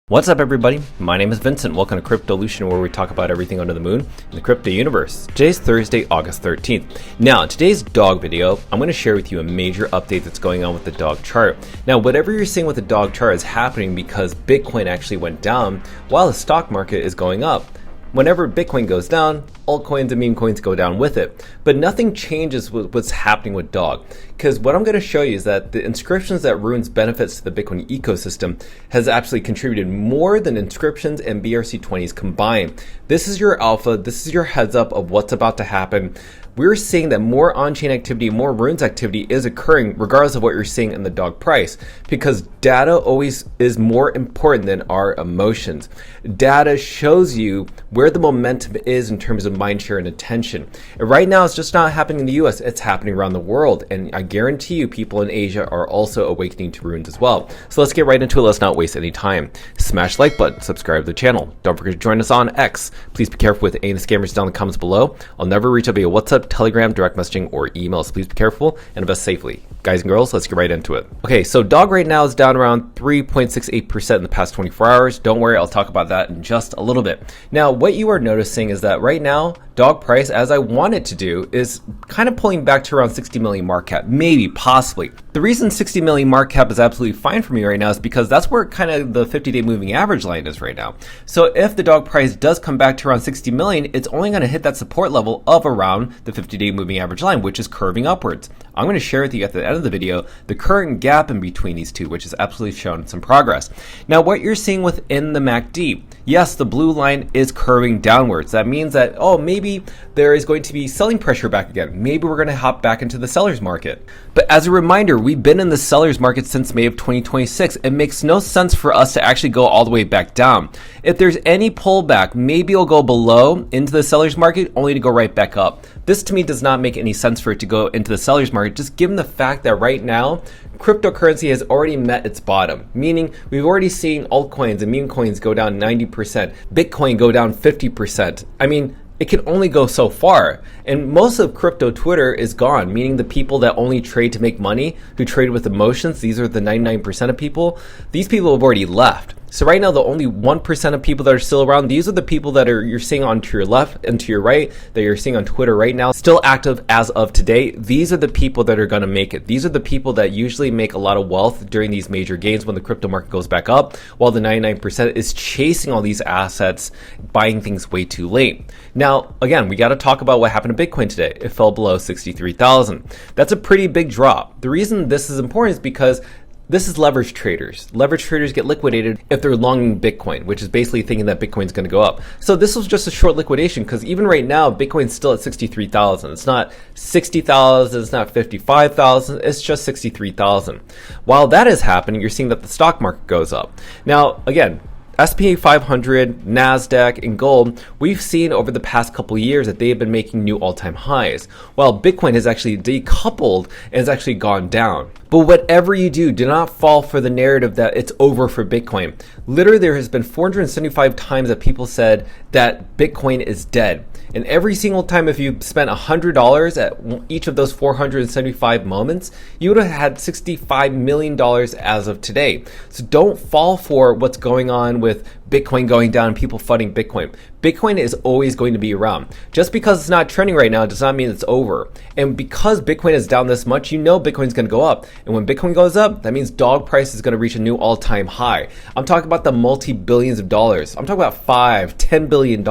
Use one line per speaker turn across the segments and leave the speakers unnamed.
What's up everybody, my name is Vincent. Welcome to Cryptolution, where we talk about everything under the moon in the crypto universe. Today's Thursday, August 13th. Now in today's dog video, I'm going to share with you a major update that's going on with the dog chart. Now whatever you're seeing with the dog chart is happening because Bitcoin actually went down while the stock market is going up. Whenever Bitcoin goes down, altcoins and meme coins go down with it. But nothing changes with what's happening with dog. Because what I'm going to show you is that the inscriptions that ruins benefits to the Bitcoin ecosystem has actually contributed more than inscriptions and BRC20s combined. This is your alpha, this is your heads up of what's about to happen. We're seeing that more on-chain activity, more runes activity is occurring regardless of what you're seeing in the dog price, because data always is more important than our emotions. Data shows you where the momentum is in terms of mindshare and attention. And right now, it's just not happening in the US, it's happening around the world. And I guarantee you people in Asia are also awakening to runes as well. So let's get right into it. Let's not waste any time. Smash the like button, subscribe to the channel. Don't forget to join us on X. Please be careful with any of the scammers down in the comments below. I'll never reach out via WhatsApp, Telegram, direct messaging, or email. So please be careful and invest safely. Guys and girls, let's get right into it. Okay, so dog right now is down around 3.68% in the past 24 hours. Don't worry, I'll talk about that in just a little bit. Now, what you are noticing is that right now, dog price, as I want it to do, is kind of pulling back to around 60 million market cap, maybe, possibly. The reason 60 million market cap is absolutely fine for me right now is because that's where kind of the 50-day moving average line is right now. So if the dog price does come back to around 60 million, it's only going to hit that support level of around the 50-day moving average line, which is curving upwards. I'm going to share with you at the end of the video the current gap in between these two, which has absolutely shown some progress. Now, what you're seeing within the MACD, yes, the blue line is curving downwards. That means that, oh, maybe there is going to be selling pressure back again. Maybe we're going to hop back into the seller's market. But as a reminder, we've been in the seller's market since May of 2026. It makes no sense for us to actually go all the way back down. If there's any pullback, maybe it'll go below into the seller's market only to go right back up. This to me does not make any sense for it to go into the seller's market, just given the fact that right now, cryptocurrency has already met its bottom, meaning we've already seen altcoins and meme coins go down 90%, Bitcoin go down 50%. I mean, it can only go so far. And most of crypto Twitter is gone, meaning the people that only trade to make money, who trade with emotions, these are the 99% of people, these people have already left. So right now, the only 1% of people that are still around, these are the people that you're seeing on to your left and to your right, that you're seeing on Twitter right now, still active as of today. These are the people that are going to make it. These are the people that usually make a lot of wealth during these major gains when the crypto market goes back up, while the 99% is chasing all these assets, buying things way too late. Now, again, we got to talk about what happened to Bitcoin today. It fell below 63,000. That's a pretty big drop. The reason this is important is because this is leverage traders. Leverage traders get liquidated if they're longing Bitcoin, which is basically thinking that Bitcoin's going to go up. So this was just a short liquidation because even right now, Bitcoin's still at 63,000. It's not 60,000, it's not 55,000, it's just 63,000. While that is happening, you're seeing that the stock market goes up. Now, again, S&P 500, NASDAQ, and gold, we've seen over the past couple of years that they have been making new all-time highs, while Bitcoin has actually decoupled and has actually gone down. But whatever you do not fall for the narrative that it's over for Bitcoin. Literally, there has been 475 times that people said that Bitcoin is dead. And every single time, if you spent $100 at each of those 475 moments, you would have had $65 million as of today. So don't fall for what's going on with Bitcoin going down and people fighting Bitcoin. Bitcoin is always going to be around. Just because it's not trending right now does not mean it's over. And because Bitcoin is down this much, you know Bitcoin's going to go up. And when Bitcoin goes up, that means dog price is going to reach a new all-time high. I'm talking about the multi-billions of dollars. I'm talking about $5-10 billion.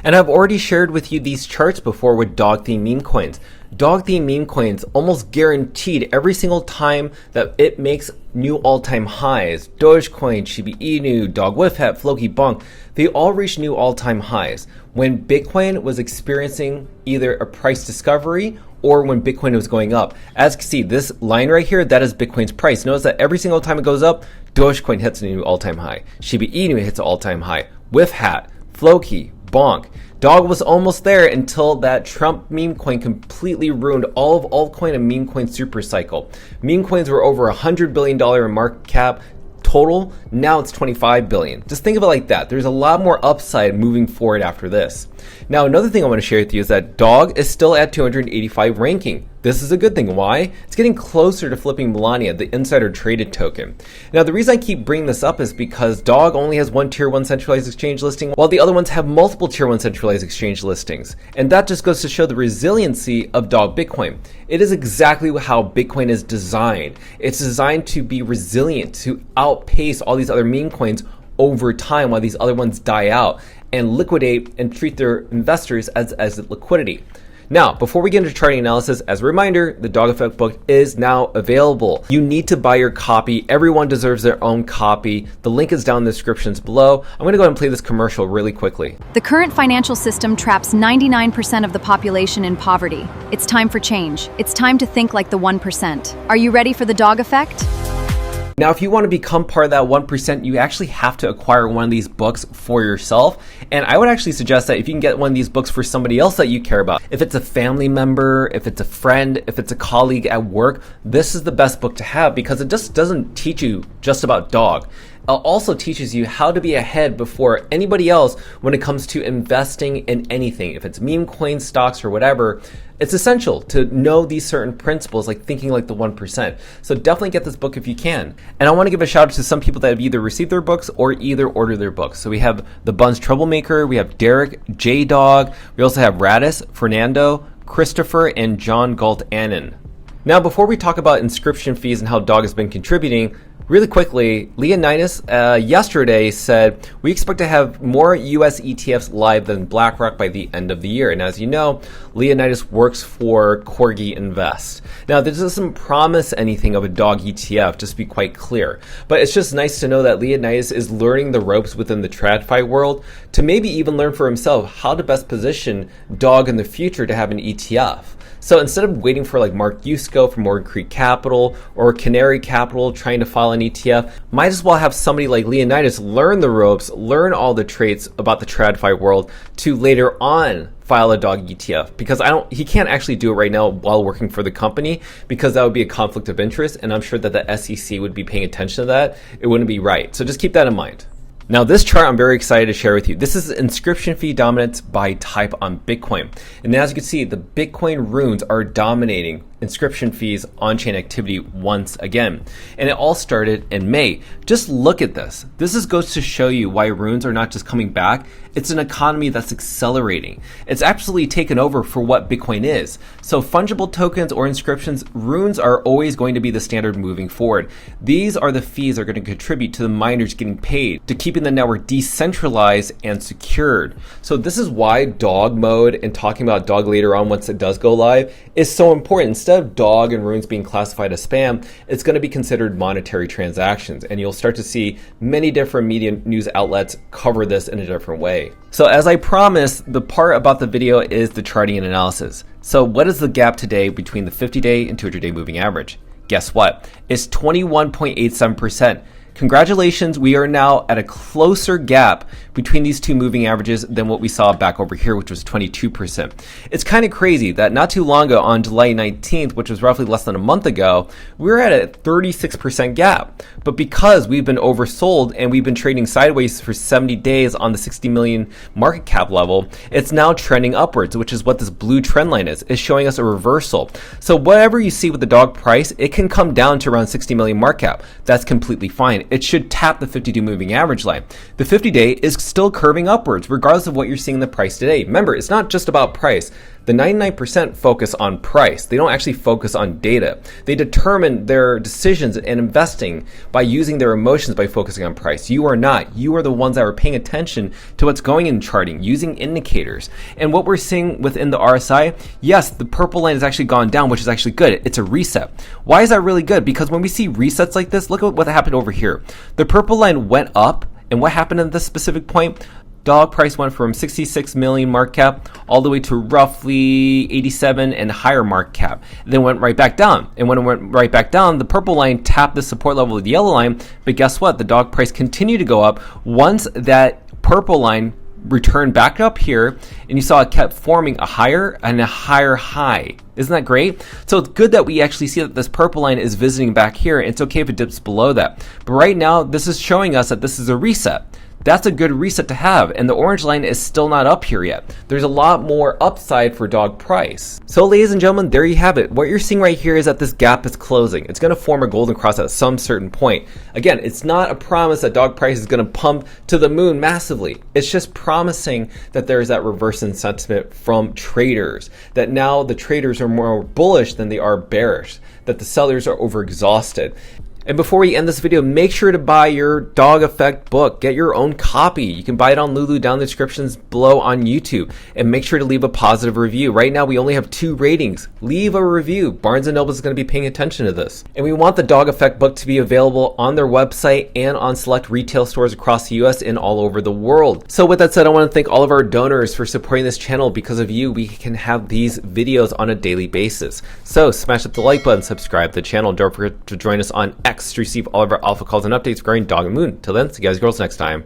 And I've already shared with you these charts before with dog-themed meme coins. Dog-themed meme coins almost guaranteed every single time that it makes new all-time highs. Dogecoin, Shiba Inu, Dog with Hat, Floki, Bonk, they all reached new all-time highs when Bitcoin was experiencing either a price discovery or when Bitcoin was going up. As you can see, this line right here, that is Bitcoin's price. Notice that every single time it goes up, Dogecoin hits a new all-time high. Shiba Inu hits an all-time high. With Hat, Floki, Bonk. Dog was almost there until that Trump meme coin completely ruined all of altcoin and meme coin super cycle. Meme coins were over $100 billion in market cap Total, now it's 25 billion. Just think of it like that. There's a lot more upside moving forward after this. Now, another thing I want to share with you is that Dog is still at 285 ranking. This is a good thing. Why? It's getting closer to flipping Melania, the insider traded token. Now, the reason I keep bringing this up is because Dog only has one tier 1 centralized exchange listing, while the other ones have multiple tier 1 centralized exchange listings. And that just goes to show the resiliency of Dog Bitcoin. It is exactly how Bitcoin is designed. It's designed to be resilient, to outpace all these other meme coins over time while these other ones die out and liquidate and treat their investors as liquidity. Now, before we get into charting analysis, as a reminder, the Dog Effect book is now available. You need to buy your copy. Everyone deserves their own copy. The link is down in the descriptions below. I'm going to go ahead and play this commercial really quickly.
The current financial system traps 99% of the population in poverty. It's time for change. It's time to think like the 1%. Are you ready for the Dog Effect?
Now, if you want to become part of that 1%, you actually have to acquire one of these books for yourself. And I would actually suggest that if you can get one of these books for somebody else that you care about, if it's a family member, if it's a friend, if it's a colleague at work, this is the best book to have because it just doesn't teach you just about Dog. It also teaches you how to be ahead before anybody else when it comes to investing in anything. If it's meme coin stocks or whatever, it's essential to know these certain principles, like thinking like the 1%. So definitely get this book if you can. And I want to give a shout out to some people that have either received their books or either ordered their books. So we have the Buns Troublemaker, we have Derek, J-Dog, we also have Radis, Fernando, Christopher, and John Galt Annan. Now, before we talk about inscription fees and how Dog has been contributing, really quickly, Leonidas yesterday said, we expect to have more US ETFs live than BlackRock by the end of the year. And as you know, Leonidas works for Corgi Invest. Now, this doesn't promise anything of a Dog ETF, just to be quite clear. But it's just nice to know that Leonidas is learning the ropes within the TradFi world to maybe even learn for himself how to best position Dog in the future to have an ETF. So instead of waiting for like Mark Yusko from Morgan Creek Capital or Canary Capital trying to file an ETF, might as well have somebody like Leonidas learn the ropes, learn all the traits about the TradFi world to later on file a Dog ETF, because he can't actually do it right now while working for the company, because that would be a conflict of interest, and I'm sure that the SEC would be paying attention to that. It wouldn't be right. So just keep that in mind. Now, this chart I'm very excited to share with you. This is inscription fee dominance by type on Bitcoin. And as you can see, the Bitcoin runes are dominating inscription fees on-chain activity once again. And it all started in May. Just look at this. This goes to show you why runes are not just coming back. It's an economy that's accelerating. It's absolutely taken over for what Bitcoin is. So fungible tokens or inscriptions, runes are always going to be the standard moving forward. These are the fees that are going to contribute to the miners getting paid, to keeping the network decentralized and secured. So this is why Dog mode and talking about Dog later on once it does go live is so important. Instead of Dog and runes being classified as spam, it's going to be considered monetary transactions. And you'll start to see many different media news outlets cover this in a different way. So as I promised, the part about the video is the charting and analysis. So what is the gap today between the 50-day and 200-day moving average? Guess what? It's 21.87%. Congratulations, we are now at a closer gap between these two moving averages than what we saw back over here, which was 22%. It's kind of crazy that not too long ago, on July 19th, which was roughly less than a month ago, we were at a 36% gap. But because we've been oversold and we've been trading sideways for 70 days on the 60 million market cap level, it's now trending upwards, which is what this blue trend line is. It's showing us a reversal. So whatever you see with the Dog price, it can come down to around 60 million market cap. That's completely fine. It should tap the 52 moving average line. The 50-day is still curving upwards, regardless of what you're seeing in the price today. Remember, it's not just about price. The 99% focus on price. They don't actually focus on data. They determine their decisions and investing by using their emotions by focusing on price. You are not. You are the ones that are paying attention to what's going in charting, using indicators. And what we're seeing within the RSI, yes, the purple line has actually gone down, which is actually good. It's a reset. Why is that really good? Because when we see resets like this, look at what happened over here. The purple line went up, and what happened at this specific point? Dog price went from 66 million market cap all the way to roughly 87 and higher market cap. Then went right back down. And when it went right back down, the purple line tapped the support level of the yellow line. But guess what? The Dog price continued to go up once that purple line returned back up here, and you saw it kept forming a higher and a higher high. Isn't that great? So it's good that we actually see that this purple line is visiting back here, and it's okay if it dips below that. But right now, this is showing us that this is a reset. That's a good reset to have, and the orange line is still not up here yet. There's a lot more upside for dog price. So ladies and gentlemen, there you have it. What you're seeing right here is that this gap is closing. It's going to form a golden cross at some certain point. Again, it's not a promise that dog price is going to pump to the moon massively. It's just promising that there's that reverse in sentiment from traders, that now the traders are more bullish than they are bearish, that the sellers are overexhausted. And before we end this video, make sure to buy your Dog Effect book. Get your own copy. You can buy it on Lulu down in the descriptions below on YouTube. And make sure to leave a positive review. Right now, we only have 2 ratings. Leave a review. Barnes & Noble is going to be paying attention to this. And we want the Dog Effect book to be available on their website and on select retail stores across the US and all over the world. So with that said, I want to thank all of our donors for supporting this channel. Because of you, we can have these videos on a daily basis. So smash up the like button, subscribe to the channel. Don't forget to join us on X to receive all of our alpha calls and updates regarding Dog and Moon. Till then, see you guys and girls next time.